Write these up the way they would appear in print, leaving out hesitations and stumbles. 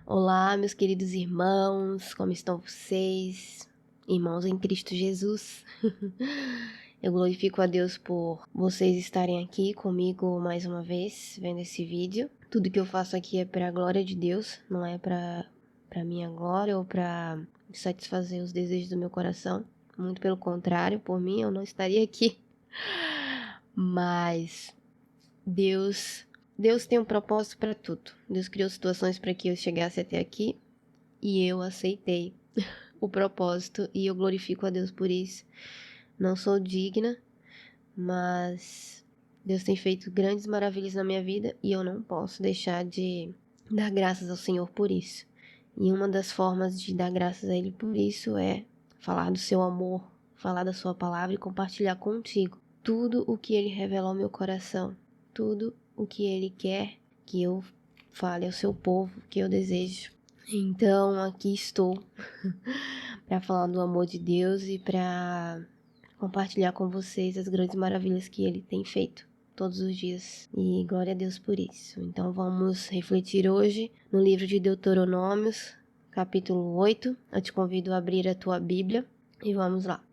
Olá, meus queridos irmãos, como estão vocês? Irmãos em Cristo Jesus. Eu glorifico a Deus por vocês estarem aqui comigo mais uma vez, vendo esse vídeo. Tudo que eu faço aqui é para a glória de Deus, não é para minha glória ou para satisfazer os desejos do meu coração. Muito pelo contrário, por mim eu não estaria aqui. Mas Deus tem um propósito para tudo. Deus criou situações para que eu chegasse até aqui e eu aceitei o propósito e eu glorifico a Deus por isso. Não sou digna, mas Deus tem feito grandes maravilhas na minha vida e eu não posso deixar de dar graças ao Senhor por isso. E uma das formas de dar graças a Ele por isso é falar do seu amor, falar da sua palavra e compartilhar contigo tudo o que Ele revela ao meu coração, tudo o que Ele quer que eu fale ao seu povo, que eu desejo. Então aqui estou para falar do amor de Deus e para compartilhar com vocês as grandes maravilhas que Ele tem feito todos os dias. E glória a Deus por isso. Então vamos refletir hoje no livro de Deuteronômios, capítulo 8. Eu te convido a abrir a tua Bíblia e vamos lá.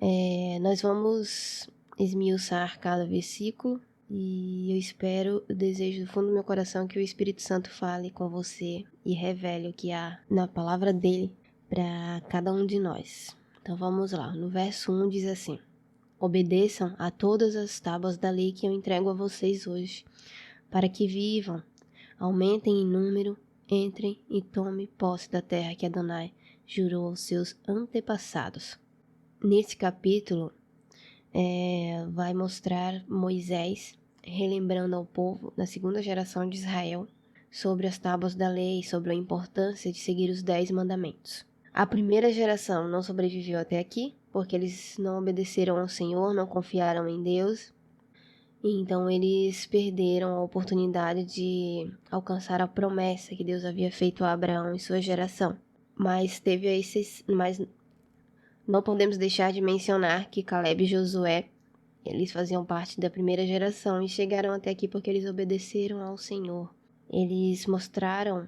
Nós vamos esmiuçar cada versículo e eu espero, eu desejo do fundo do meu coração que o Espírito Santo fale com você e revele o que há na palavra dele para cada um de nós. Então vamos lá. No verso 1 diz assim: obedeçam a todas as tábuas da lei que eu entrego a vocês hoje, para que vivam, aumentem em número, entrem e tomem posse da terra que Adonai jurou aos seus antepassados. Nesse capítulo, vai mostrar Moisés relembrando ao povo da segunda geração de Israel sobre as tábuas da lei, sobre a importância de seguir os 10 mandamentos. A primeira geração não sobreviveu até aqui, porque eles não obedeceram ao Senhor, não confiaram em Deus. E então eles perderam a oportunidade de alcançar a promessa que Deus havia feito a Abraão e sua geração. Mas não podemos deixar de mencionar que Caleb e Josué, eles faziam parte da primeira geração e chegaram até aqui porque eles obedeceram ao Senhor. Eles mostraram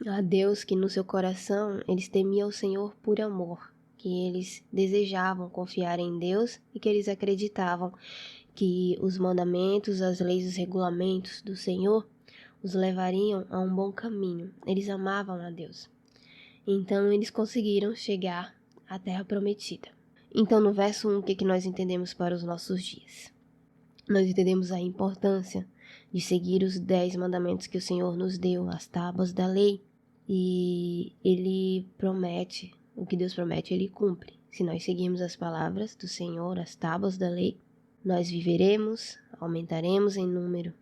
a Deus que no seu coração eles temiam o Senhor por amor, que eles desejavam confiar em Deus e que eles acreditavam que os mandamentos, as leis, os regulamentos do Senhor os levariam a um bom caminho. Eles amavam a Deus. Então eles conseguiram chegar à terra prometida. Então no verso 1, o que nós entendemos para os nossos dias? Nós entendemos a importância de seguir os 10 mandamentos que o Senhor nos deu, as tábuas da lei. E Ele promete, o que Deus promete, Ele cumpre. Se nós seguirmos as palavras do Senhor, as tábuas da lei, nós viveremos, aumentaremos em número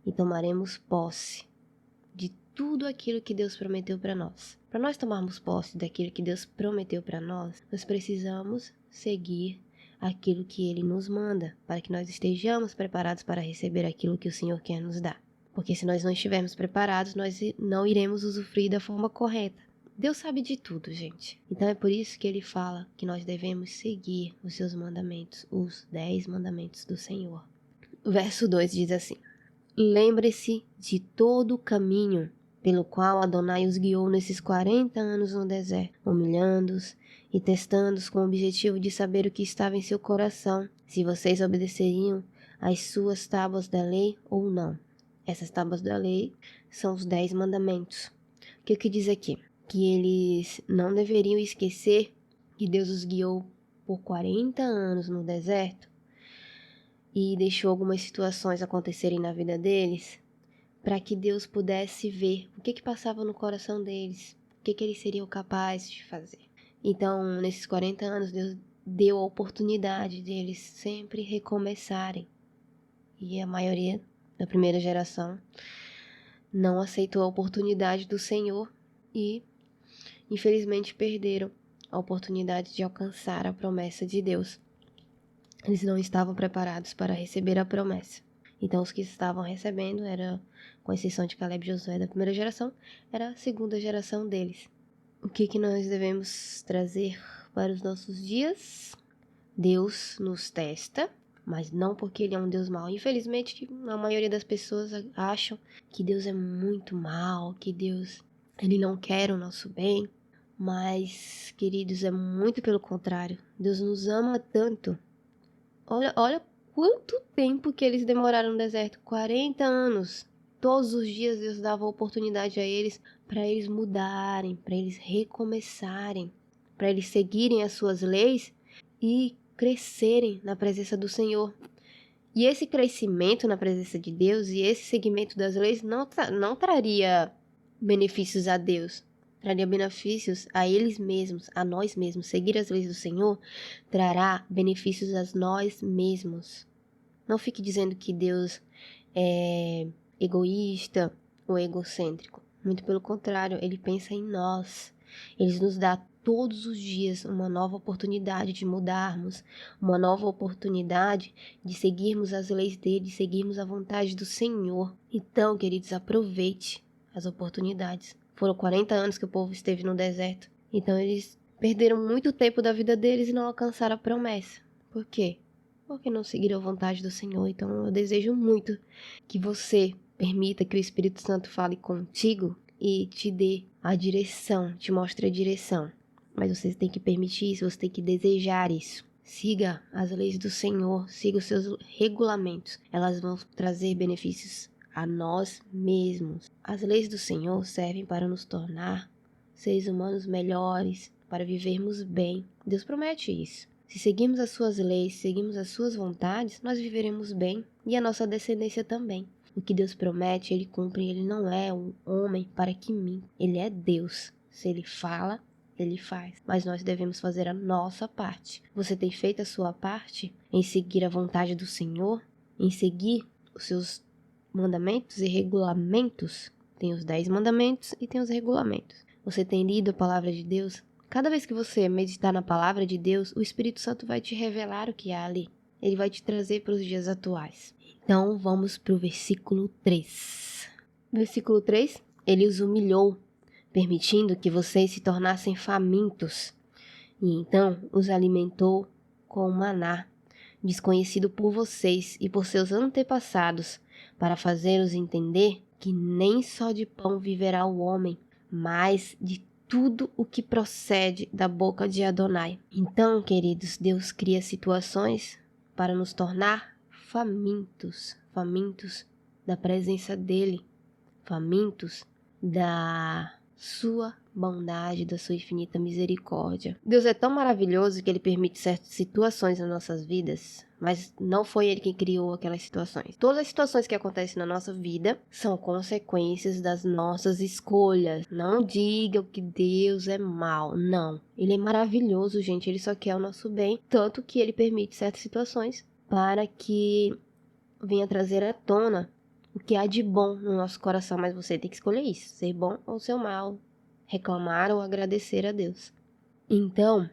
e tomaremos posse de tudo aquilo que Deus prometeu para nós. Para nós tomarmos posse daquilo que Deus prometeu para nós, nós precisamos seguir aquilo que Ele nos manda, para que nós estejamos preparados para receber aquilo que o Senhor quer nos dar. Porque se nós não estivermos preparados, nós não iremos usufruir da forma correta. Deus sabe de tudo, gente. Então é por isso que Ele fala que nós devemos seguir os seus mandamentos, os 10 mandamentos do Senhor. O verso 2 diz assim: lembre-se de todo o caminho pelo qual Adonai os guiou nesses 40 anos no deserto, humilhando-os e testando-os com o objetivo de saber o que estava em seu coração, se vocês obedeceriam às suas tábuas da lei ou não. Essas tábuas da lei são os 10 mandamentos. O que diz aqui? Que eles não deveriam esquecer que Deus os guiou por 40 anos no deserto e deixou algumas situações acontecerem na vida deles para que Deus pudesse ver o que passava no coração deles, o que eles seriam capazes de fazer. Então, nesses 40 anos, Deus deu a oportunidade deles sempre recomeçarem. E a maioria da primeira geração não aceitou a oportunidade do Senhor e, infelizmente, perderam a oportunidade de alcançar a promessa de Deus. Eles não estavam preparados para receber a promessa. Então, os que estavam recebendo, com exceção de Caleb e Josué da primeira geração, era a segunda geração deles. O que nós devemos trazer para os nossos dias? Deus nos testa, mas não porque Ele é um Deus mau. Infelizmente, a maioria das pessoas acham que Deus é muito mau, que Deus Ele não quer o nosso bem. Mas, queridos, é muito pelo contrário. Deus nos ama tanto. Olha quanto tempo que eles demoraram no deserto. 40 anos. Todos os dias Deus dava oportunidade a eles para eles mudarem, para eles recomeçarem, para eles seguirem as suas leis e crescerem na presença do Senhor. E esse crescimento na presença de Deus e esse seguimento das leis não traria benefícios a Deus. Traria benefícios a eles mesmos, a nós mesmos. Seguir as leis do Senhor trará benefícios a nós mesmos. Não fique dizendo que Deus é egoísta ou egocêntrico. Muito pelo contrário, Ele pensa em nós. Ele nos dá todos os dias uma nova oportunidade de mudarmos, uma nova oportunidade de seguirmos as leis dele, de seguirmos a vontade do Senhor. Então, queridos, aproveite as oportunidades. Foram 40 anos que o povo esteve no deserto. Então, eles perderam muito tempo da vida deles e não alcançaram a promessa. Por quê? Porque não seguiram a vontade do Senhor. Então, eu desejo muito que você permita que o Espírito Santo fale contigo e te dê a direção, te mostre a direção. Mas você tem que permitir isso, você tem que desejar isso. Siga as leis do Senhor, siga os seus regulamentos. Elas vão trazer benefícios a nós mesmos. As leis do Senhor servem para nos tornar seres humanos melhores, para vivermos bem. Deus promete isso. Se seguirmos as suas leis, seguirmos as suas vontades, nós viveremos bem e a nossa descendência também. O que Deus promete, Ele cumpre. Ele não é um homem para que minta. Ele é Deus. Se Ele fala, Ele faz. Mas nós devemos fazer a nossa parte. Você tem feito a sua parte em seguir a vontade do Senhor? Em seguir os seus mandamentos e regulamentos? Tem os 10 mandamentos e tem os regulamentos. Você tem lido a palavra de Deus? Cada vez que você meditar na palavra de Deus, o Espírito Santo vai te revelar o que há ali. Ele vai te trazer para os dias atuais. Então, vamos para o versículo 3. Versículo 3, ele os humilhou, permitindo que vocês se tornassem famintos. E então os alimentou com maná, desconhecido por vocês e por seus antepassados, para fazê-los entender que nem só de pão viverá o homem, mas de tudo o que procede da boca de Adonai. Então, queridos, Deus cria situações para nos tornar famintos da presença dele, famintos da sua bondade, da sua infinita misericórdia. Deus é tão maravilhoso que ele permite certas situações nas nossas vidas, mas não foi ele quem criou aquelas situações. Todas as situações que acontecem na nossa vida são consequências das nossas escolhas. Não digam que Deus é mau, não. Ele é maravilhoso, gente, ele só quer o nosso bem, tanto que ele permite certas situações para que venha trazer à tona o que há de bom no nosso coração, mas você tem que escolher isso, ser bom ou ser mal, reclamar ou agradecer a Deus. Então,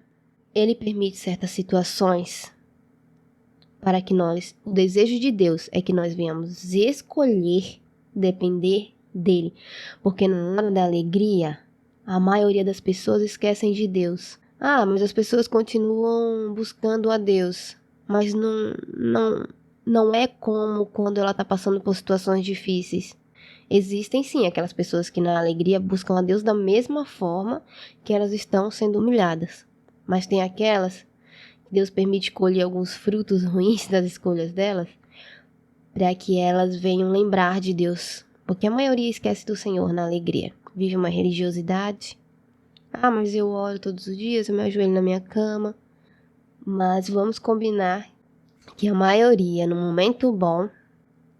ele permite certas situações para que o desejo de Deus é que nós venhamos escolher depender dele, porque na hora da alegria, a maioria das pessoas esquecem de Deus. Ah, mas as pessoas continuam buscando a Deus, mas não é como quando ela está passando por situações difíceis. Existem sim aquelas pessoas que na alegria buscam a Deus da mesma forma que elas estão sendo humilhadas. Mas tem aquelas que Deus permite colher alguns frutos ruins das escolhas delas, para que elas venham lembrar de Deus. Porque a maioria esquece do Senhor na alegria. Vive uma religiosidade. Ah, mas eu oro todos os dias, eu me ajoelho na minha cama. Mas vamos combinar que a maioria, no momento bom,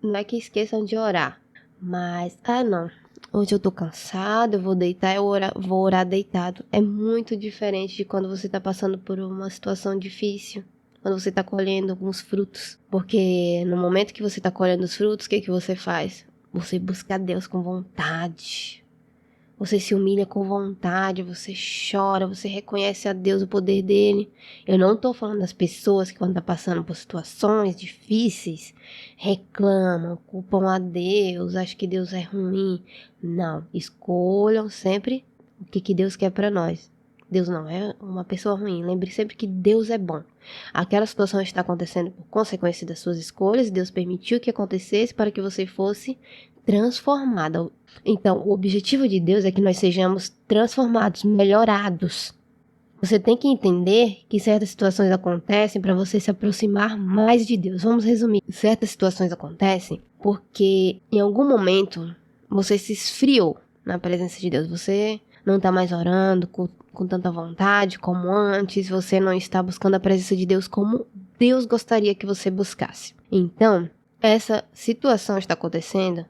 não é que esqueçam de orar. Mas, não, hoje eu tô cansado, eu vou deitar, vou orar deitado. É muito diferente de quando você tá passando por uma situação difícil, quando você tá colhendo alguns frutos. Porque no momento que você tá colhendo os frutos, o que você faz? Você busca a Deus com vontade. Você se humilha com vontade, você chora, você reconhece a Deus, o poder dele. Eu não tô falando das pessoas que quando tá passando por situações difíceis, reclamam, culpam a Deus, acham que Deus é ruim. Não, escolham sempre o que Deus quer para nós. Deus não é uma pessoa ruim, lembre sempre que Deus é bom. Aquela situação está acontecendo por consequência das suas escolhas, Deus permitiu que acontecesse para que você fosse transformada. Então, o objetivo de Deus é que nós sejamos transformados, melhorados. Você tem que entender que certas situações acontecem para você se aproximar mais de Deus. Vamos resumir. Certas situações acontecem porque em algum momento você se esfriou na presença de Deus. Você não está mais orando com tanta vontade como antes. Você não está buscando a presença de Deus como Deus gostaria que você buscasse. Então, essa situação está acontecendo,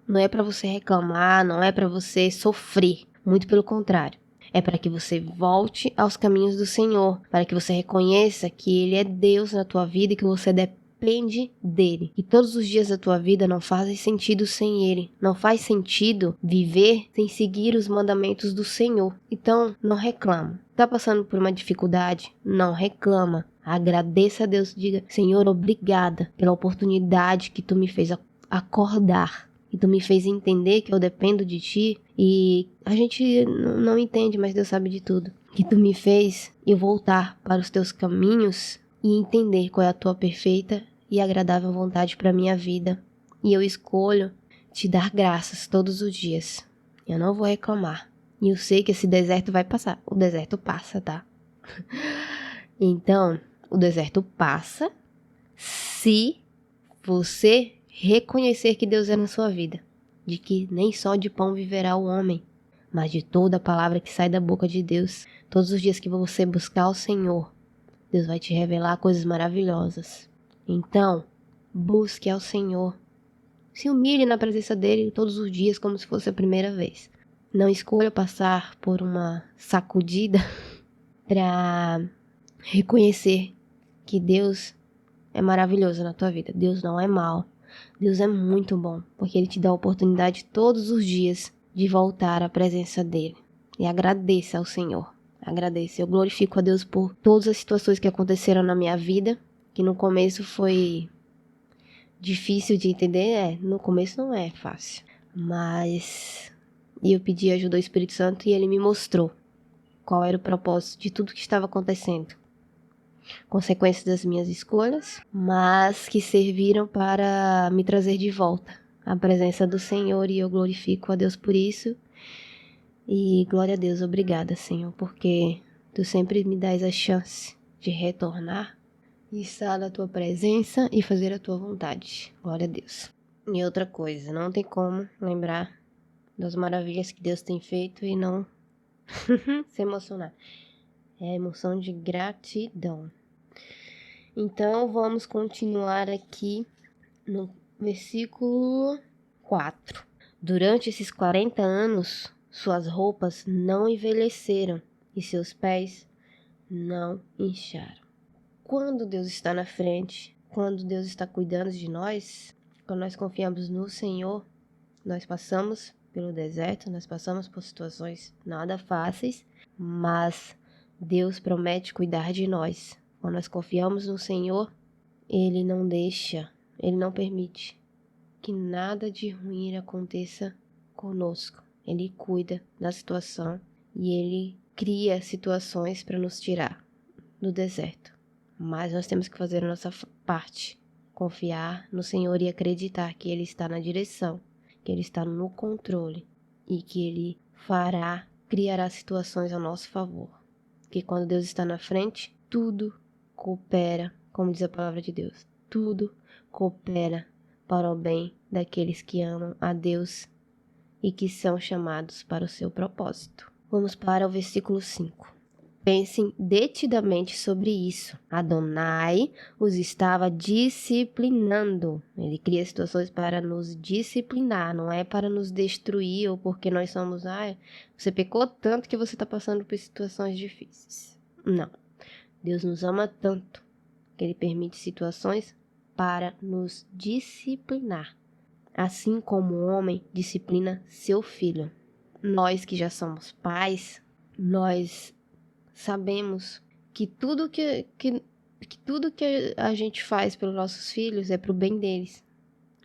não é para você reclamar, não é para você sofrer. Muito pelo contrário. É para que você volte aos caminhos do Senhor, para que você reconheça que Ele é Deus na tua vida e que você depende dEle. E todos os dias da tua vida não fazem sentido sem Ele. Não faz sentido viver sem seguir os mandamentos do Senhor. Então, não reclama. Tá passando por uma dificuldade? Não reclama. Agradeça a Deus. Diga, Senhor, obrigada pela oportunidade que Tu me fez acordar. E Tu me fez entender que eu dependo de Ti. E a gente não entende, mas Deus sabe de tudo. Que Tu me fez eu voltar para os Teus caminhos e entender qual é a Tua perfeita e agradável vontade para a minha vida. E eu escolho Te dar graças todos os dias. Eu não vou reclamar. E eu sei que esse deserto vai passar. O deserto passa, tá? Então, o deserto passa se você reconhecer que Deus é na sua vida. De que nem só de pão viverá o homem, mas de toda a palavra que sai da boca de Deus. Todos os dias que você buscar o Senhor, Deus vai te revelar coisas maravilhosas. Então, busque ao Senhor. Se humilhe na presença dEle todos os dias como se fosse a primeira vez. Não escolha passar por uma sacudida para reconhecer que Deus é maravilhoso na tua vida. Deus não é mau. Deus é muito bom, porque Ele te dá a oportunidade todos os dias de voltar à presença dEle. E agradeça ao Senhor. Agradeça. Eu glorifico a Deus por todas as situações que aconteceram na minha vida, que no começo foi difícil de entender. No começo não é fácil. Mas eu pedi ajuda ao Espírito Santo e Ele me mostrou qual era o propósito de tudo que estava acontecendo. Consequências das minhas escolhas, mas que serviram para me trazer de volta à presença do Senhor, e eu glorifico a Deus por isso. E glória a Deus, obrigada, Senhor, porque Tu sempre me dás a chance de retornar e estar na Tua presença e fazer a Tua vontade. Glória a Deus. E outra coisa, não tem como lembrar das maravilhas que Deus tem feito e não se emocionar. É a emoção de gratidão. Então, vamos continuar aqui no versículo 4. Durante esses 40 anos, suas roupas não envelheceram e seus pés não incharam. Quando Deus está na frente, quando Deus está cuidando de nós, quando nós confiamos no Senhor, nós passamos pelo deserto, nós passamos por situações nada fáceis, mas Deus promete cuidar de nós. Quando nós confiamos no Senhor, Ele não deixa, Ele não permite que nada de ruim aconteça conosco. Ele cuida da situação e Ele cria situações para nos tirar do deserto. Mas nós temos que fazer a nossa parte, confiar no Senhor e acreditar que Ele está na direção, que Ele está no controle e que Ele criará situações a nosso favor. Que quando Deus está na frente, tudo coopera, como diz a palavra de Deus. Tudo coopera para o bem daqueles que amam a Deus e que são chamados para o seu propósito. Vamos para o versículo 5. Pensem detidamente sobre isso. Adonai os estava disciplinando. Ele cria situações para nos disciplinar, não é para nos destruir ou porque nós somos... você pecou tanto que você está passando por situações difíceis. Não. Deus nos ama tanto que Ele permite situações para nos disciplinar. Assim como o homem disciplina seu filho. Nós que já somos pais, nós sabemos que tudo que a gente faz pelos nossos filhos é pro bem deles.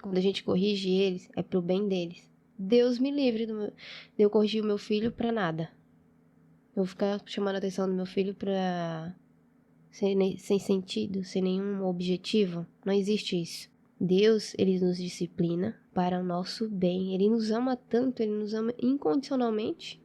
Quando a gente corrige eles, é pro bem deles. Deus me livre de eu corrigir o meu filho pra nada. Eu vou ficar chamando a atenção do meu filho sem sentido, sem nenhum objetivo. Não existe isso. Deus, ele nos disciplina para o nosso bem. Ele nos ama tanto, ele nos ama incondicionalmente,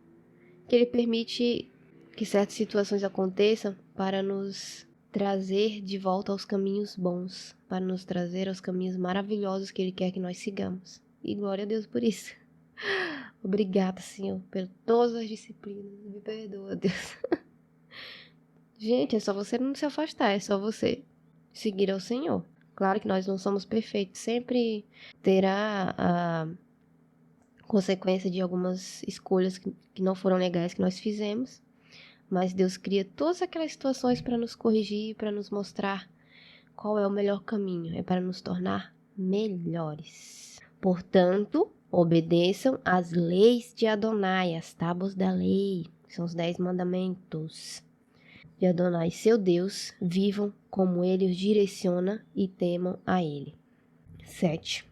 que ele permite que certas situações aconteçam para nos trazer de volta aos caminhos bons, para nos trazer aos caminhos maravilhosos que ele quer que nós sigamos. E glória a Deus por isso. Obrigada, Senhor, por todas as disciplinas. Me perdoa, Deus. Gente, é só você não se afastar, é só você seguir ao Senhor. Claro que nós não somos perfeitos, sempre terá a consequência de algumas escolhas que não foram legais que nós fizemos, mas Deus cria todas aquelas situações para nos corrigir, para nos mostrar qual é o melhor caminho, é para nos tornar melhores. Portanto, obedeçam às leis de Adonai, as tábuas da lei, que são os 10 mandamentos de Adonai, seu Deus, vivam como ele os direciona e temam a ele. 7.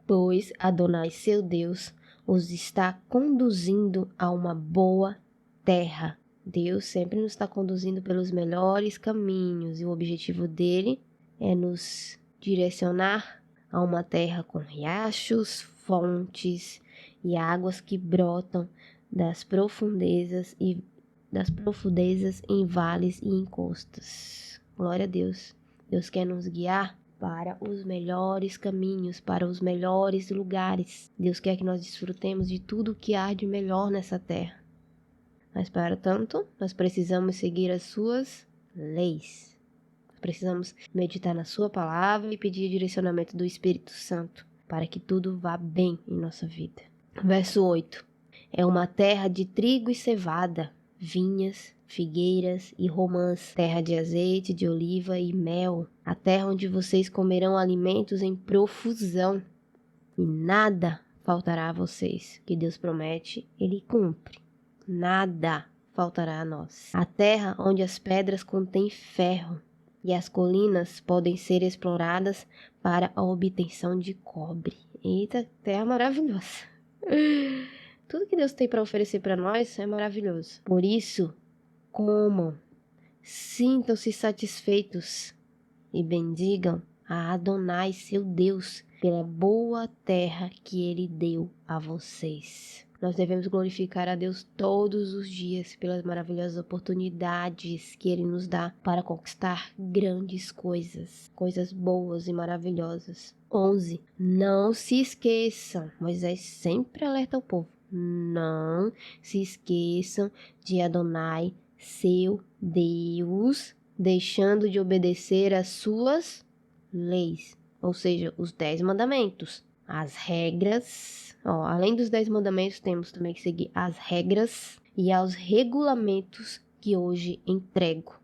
Pois Adonai, seu Deus, os está conduzindo a uma boa terra. Deus sempre nos está conduzindo pelos melhores caminhos e o objetivo dele é nos direcionar a uma terra com riachos, fontes e águas que brotam das profundezas em vales e encostas. Glória a Deus. Deus quer nos guiar para os melhores caminhos, para os melhores lugares. Deus quer que nós desfrutemos de tudo o que há de melhor nessa terra. Mas para tanto, nós precisamos seguir as suas leis. Precisamos meditar na sua palavra e pedir direcionamento do Espírito Santo para que tudo vá bem em nossa vida. Verso 8. É uma terra de trigo e cevada, vinhas, figueiras e romãs, terra de azeite, de oliva e mel, a terra onde vocês comerão alimentos em profusão, e nada faltará a vocês. O que Deus promete, Ele cumpre. Nada faltará a nós. A terra onde as pedras contêm ferro, e as colinas podem ser exploradas para a obtenção de cobre. Eita, terra maravilhosa! Tudo que Deus tem para oferecer para nós é maravilhoso. Por isso, comam, sintam-se satisfeitos e bendigam a Adonai, seu Deus, pela boa terra que Ele deu a vocês. Nós devemos glorificar a Deus todos os dias pelas maravilhosas oportunidades que Ele nos dá para conquistar grandes coisas, coisas boas e maravilhosas. 11. Não se esqueçam, Moisés sempre alerta o povo. Não se esqueçam de Adonai, seu Deus, deixando de obedecer às suas leis, ou seja, os 10 mandamentos, as regras. Além dos 10 mandamentos, temos também que seguir as regras e aos regulamentos que hoje entrego.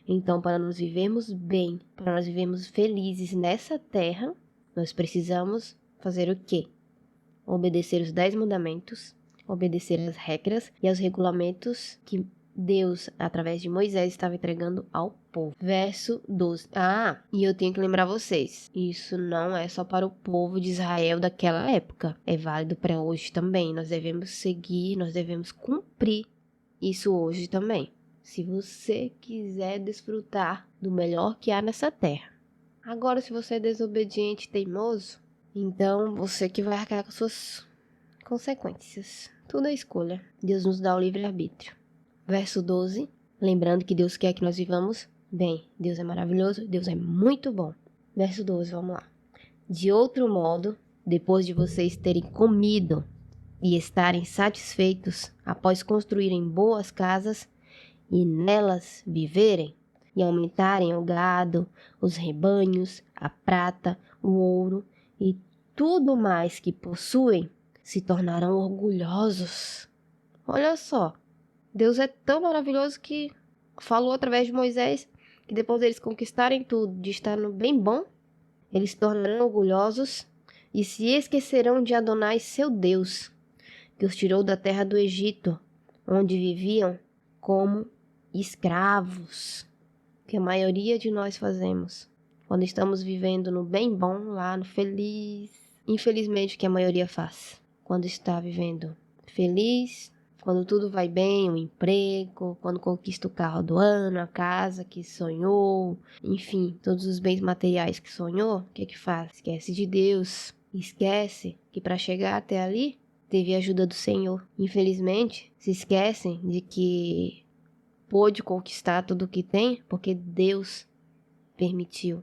Então, para nós vivermos bem, para nós vivermos felizes nessa terra, nós precisamos fazer o quê? Obedecer os 10 mandamentos, obedecer às regras e aos regulamentos que Deus, através de Moisés, estava entregando ao povo. Verso 12. E eu tenho que lembrar vocês, isso não é só para o povo de Israel daquela época, é válido para hoje também. Nós devemos seguir, nós devemos cumprir isso hoje também, se você quiser desfrutar do melhor que há nessa terra. Agora, se você é desobediente e teimoso, então você que vai arcar com suas consequências. Tudo é escolha. Deus nos dá o livre-arbítrio. Verso 12. Lembrando que Deus quer que nós vivamos bem. Deus é maravilhoso, Deus é muito bom. Verso 12, vamos lá. De outro modo, depois de vocês terem comido e estarem satisfeitos, após construírem boas casas e nelas viverem, e aumentarem o gado, os rebanhos, a prata, o ouro e tudo mais que possuem, se tornarão orgulhosos. Olha só, Deus é tão maravilhoso que falou através de Moisés que depois deles conquistarem tudo, de estar no bem bom, eles se tornarão orgulhosos e se esquecerão de Adonai, seu Deus, que os tirou da terra do Egito, onde viviam como escravos, que a maioria de nós fazemos quando estamos vivendo no bem bom, lá no feliz. Infelizmente, o que a maioria faz quando está vivendo feliz, Quando tudo vai bem, o emprego, quando conquista o carro do ano, a casa que sonhou, enfim, todos os bens materiais que sonhou, o que faz? Esquece de Deus. Esquece que para chegar até ali, teve a ajuda do Senhor. Infelizmente, se esquecem de que pôde conquistar tudo o que tem porque Deus permitiu.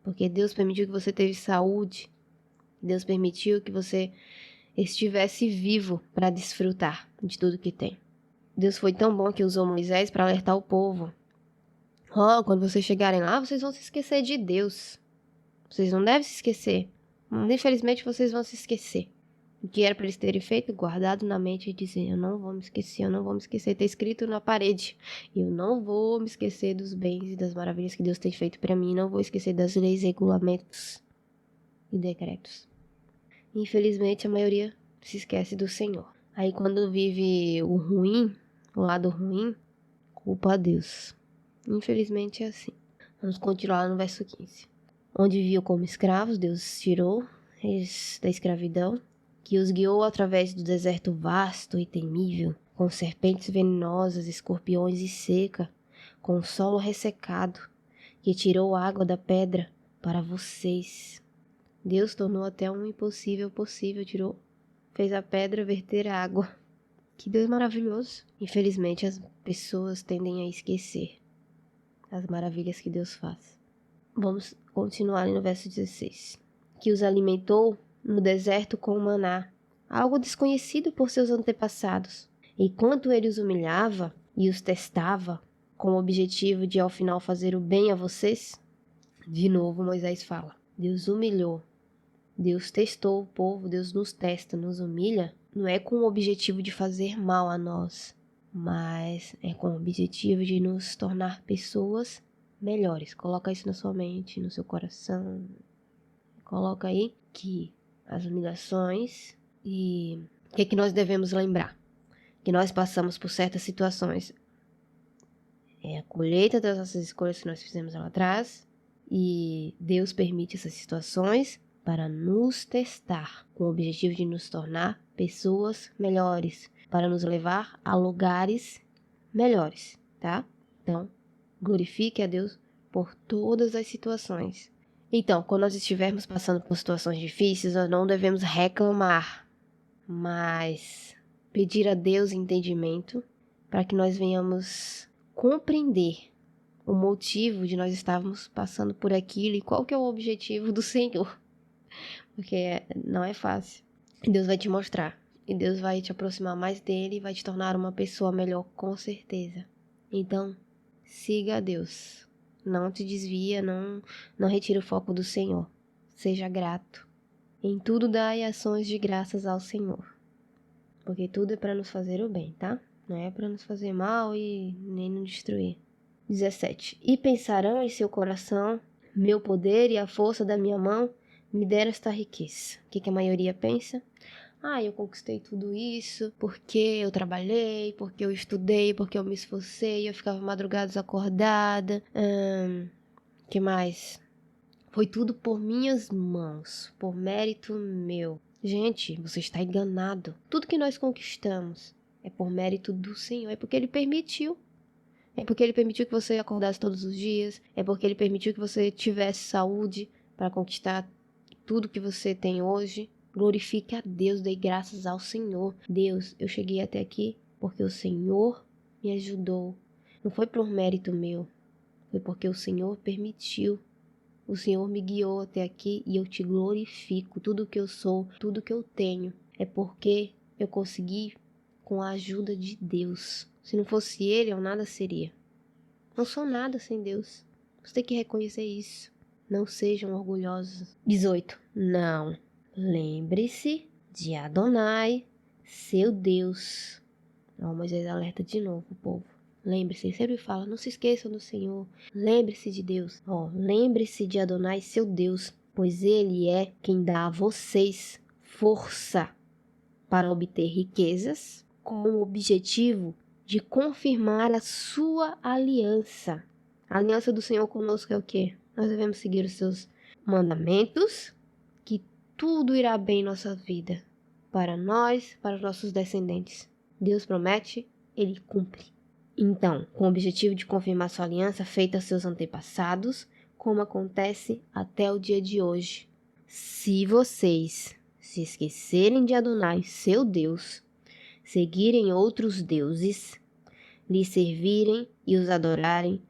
Porque Deus permitiu que você teve saúde. Deus permitiu que você estivesse vivo para desfrutar de tudo que tem. Deus foi tão bom que usou Moisés para alertar o povo. Quando vocês chegarem lá, vocês vão se esquecer de Deus. Vocês não devem se esquecer. Infelizmente, vocês vão se esquecer. O que era para eles terem feito, guardado na mente e dizer, eu não vou me esquecer, eu não vou me esquecer. Está escrito na parede, eu não vou me esquecer dos bens e das maravilhas que Deus tem feito para mim. Não vou esquecer das leis, regulamentos e decretos. Infelizmente, a maioria se esquece do Senhor. Aí quando vive o ruim, o lado ruim, culpa a Deus. Infelizmente é assim. Vamos continuar no verso 15. Onde viviam como escravos, Deus tirou eles da escravidão, que os guiou através do deserto vasto e temível, com serpentes venenosas, escorpiões e seca, com o solo ressecado, que tirou a água da pedra para vocês. Deus tornou até um impossível possível, fez a pedra verter água. Que Deus maravilhoso. Infelizmente, as pessoas tendem a esquecer as maravilhas que Deus faz. Vamos continuar ali no verso 16. Que os alimentou no deserto com o maná, algo desconhecido por seus antepassados. Enquanto ele os humilhava e os testava, com o objetivo de ao final fazer o bem a vocês. De novo Moisés fala, Deus humilhou. Deus testou o povo, Deus nos testa, nos humilha, não é com o objetivo de fazer mal a nós, mas é com o objetivo de nos tornar pessoas melhores. Coloca isso na sua mente, no seu coração. Coloca aí que as humilhações e o que nós devemos lembrar? Que nós passamos por certas situações. É a colheita das nossas escolhas que nós fizemos lá atrás e Deus permite essas situações para nos testar, com o objetivo de nos tornar pessoas melhores, para nos levar a lugares melhores, tá? Então, glorifique a Deus por todas as situações. Então, quando nós estivermos passando por situações difíceis, nós não devemos reclamar, mas pedir a Deus entendimento para que nós venhamos compreender o motivo de nós estarmos passando por aquilo e qual que é o objetivo do Senhor. Porque não é fácil. E Deus vai te mostrar. E Deus vai te aproximar mais dele e vai te tornar uma pessoa melhor, com certeza. Então, siga a Deus. Não te desvia, não retire o foco do Senhor. Seja grato. Em tudo dai ações de graças ao Senhor. Porque tudo é para nos fazer o bem, tá? Não é para nos fazer mal e nem nos destruir. 17. E pensarão em seu coração, meu poder e a força da minha mão me deram esta riqueza. O que a maioria pensa? Eu conquistei tudo isso porque eu trabalhei, porque eu estudei, porque eu me esforcei, eu ficava madrugadas acordada. Que mais? Foi tudo por minhas mãos, por mérito meu. Gente, você está enganado. Tudo que nós conquistamos é por mérito do Senhor, é porque Ele permitiu. É porque Ele permitiu que você acordasse todos os dias, é porque Ele permitiu que você tivesse saúde para conquistar tudo que você tem hoje. Glorifique a Deus, dê graças ao Senhor. Deus, eu cheguei até aqui porque o Senhor me ajudou. Não foi por mérito meu, foi porque o Senhor permitiu. O Senhor me guiou até aqui e eu te glorifico. Tudo que eu sou, tudo que eu tenho, é porque eu consegui com a ajuda de Deus. Se não fosse Ele, eu nada seria. Não sou nada sem Deus. Você tem que reconhecer isso. Não sejam orgulhosos. 18. Não. Lembre-se de Adonai, seu Deus. Moisés alerta de novo o povo. Lembre-se, ele sempre fala, não se esqueçam do Senhor. Lembre-se de Deus. Lembre-se de Adonai, seu Deus, pois Ele é quem dá a vocês força para obter riquezas, com o objetivo de confirmar a sua aliança. A aliança do Senhor conosco é o quê? Nós devemos seguir os seus mandamentos, que tudo irá bem em nossa vida, para nós, para os nossos descendentes. Deus promete, Ele cumpre. Então, com o objetivo de confirmar sua aliança feita aos seus antepassados, como acontece até o dia de hoje. Se vocês se esquecerem de Adonai, seu Deus, seguirem outros deuses, lhes servirem e os adorarem,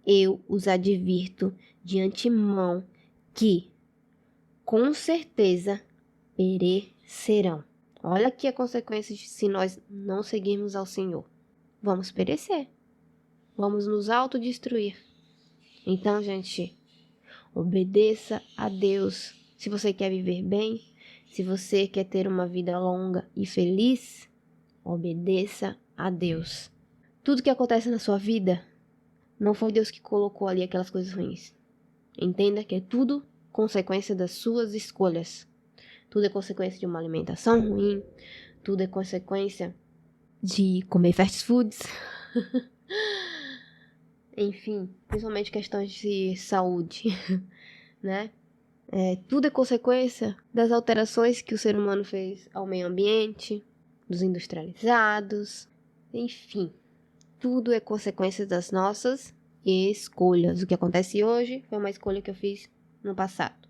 eu os advirto de antemão que, com certeza, perecerão. Olha aqui a consequência de se nós não seguirmos ao Senhor. Vamos perecer. Vamos nos autodestruir. Então, gente, obedeça a Deus. Se você quer viver bem, se você quer ter uma vida longa e feliz, obedeça a Deus. Tudo que acontece na sua vida, não foi Deus que colocou ali aquelas coisas ruins. Entenda que é tudo consequência das suas escolhas. Tudo é consequência de uma alimentação ruim. Tudo é consequência de comer fast foods. Enfim, principalmente questões de saúde, né? Tudo é consequência das alterações que o ser humano fez ao meio ambiente, dos industrializados, enfim. Tudo é consequência das nossas escolhas. O que acontece hoje foi uma escolha que eu fiz no passado.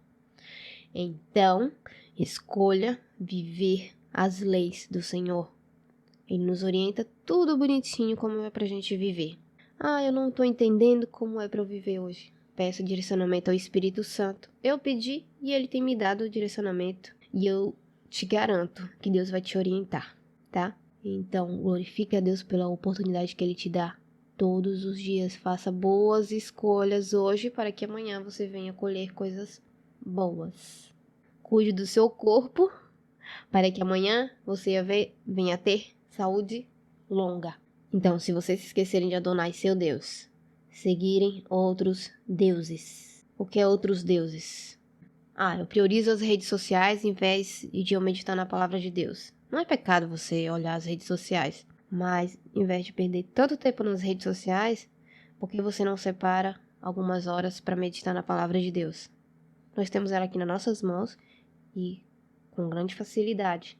Então, escolha viver as leis do Senhor. Ele nos orienta tudo bonitinho como é pra gente viver. Eu não tô entendendo como é pra eu viver hoje. Peço direcionamento ao Espírito Santo. Eu pedi e Ele tem me dado o direcionamento. E eu te garanto que Deus vai te orientar, tá? Então, glorifique a Deus pela oportunidade que Ele te dá. Todos os dias, faça boas escolhas hoje para que amanhã você venha colher coisas boas. Cuide do seu corpo para que amanhã você venha ter saúde longa. Então, se vocês se esquecerem de Adonai, seu Deus, seguirem outros deuses. O que é outros deuses? Eu priorizo as redes sociais em vez de eu meditar na palavra de Deus. Não é pecado você olhar as redes sociais, mas em vez de perder tanto tempo nas redes sociais, por que você não separa algumas horas para meditar na palavra de Deus? Nós temos ela aqui nas nossas mãos e com grande facilidade.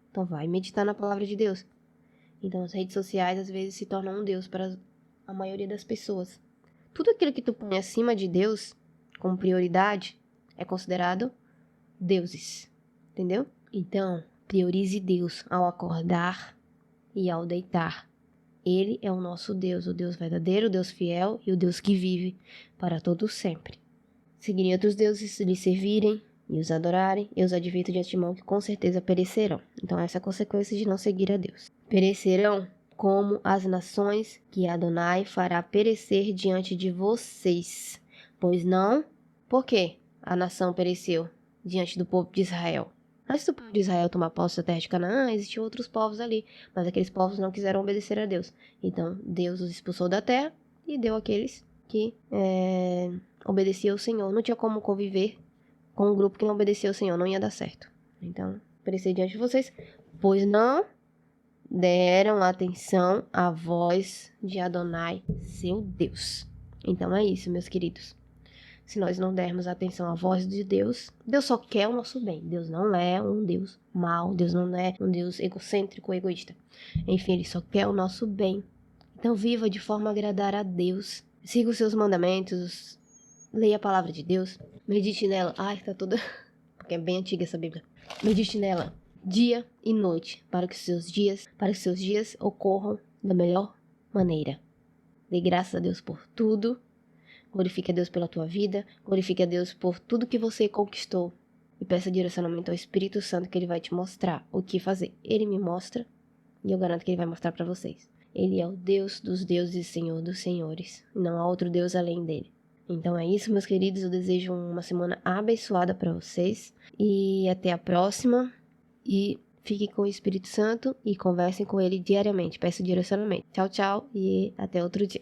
Então vai meditar na palavra de Deus. Então as redes sociais às vezes se tornam um Deus para a maioria das pessoas. Tudo aquilo que tu põe acima de Deus como prioridade é considerado deuses. Entendeu? Então, priorize Deus ao acordar e ao deitar. Ele é o nosso Deus, o Deus verdadeiro, o Deus fiel e o Deus que vive para todo sempre. Seguirem outros deuses, lhe servirem e os adorarem, eu os advirto de antemão que com certeza perecerão. Então essa é a consequência de não seguir a Deus. Perecerão como as nações que Adonai fará perecer diante de vocês. Pois não? Por quê a nação pereceu diante do povo de Israel? Antes do povo de Israel tomar posse da terra de Canaã, existiam outros povos ali, mas aqueles povos não quiseram obedecer a Deus. Então Deus os expulsou da terra e deu aqueles que obedeciam ao Senhor. Não tinha como conviver com um grupo que não obedecia ao Senhor, não ia dar certo. Então, perecer diante de vocês, pois não deram atenção à voz de Adonai, seu Deus. Então é isso, meus queridos. Se nós não dermos atenção à voz de Deus, Deus só quer o nosso bem. Deus não é um Deus mau, Deus não é um Deus egocêntrico, egoísta. Enfim, Ele só quer o nosso bem. Então viva de forma a agradar a Deus. Siga os seus mandamentos, leia a palavra de Deus, medite nela. Tá toda... porque é bem antiga essa Bíblia. Medite nela dia e noite, para que seus dias ocorram da melhor maneira. Dê graças a Deus por tudo. Glorifique a Deus pela tua vida. Glorifique a Deus por tudo que você conquistou. E peça direcionamento ao Espírito Santo, que Ele vai te mostrar o que fazer. Ele me mostra e eu garanto que Ele vai mostrar para vocês. Ele é o Deus dos deuses e Senhor dos senhores. Não há outro Deus além dele. Então é isso, meus queridos. Eu desejo uma semana abençoada para vocês. E até a próxima. E fiquem com o Espírito Santo e conversem com Ele diariamente. Peço direcionamento. Tchau, tchau e até outro dia.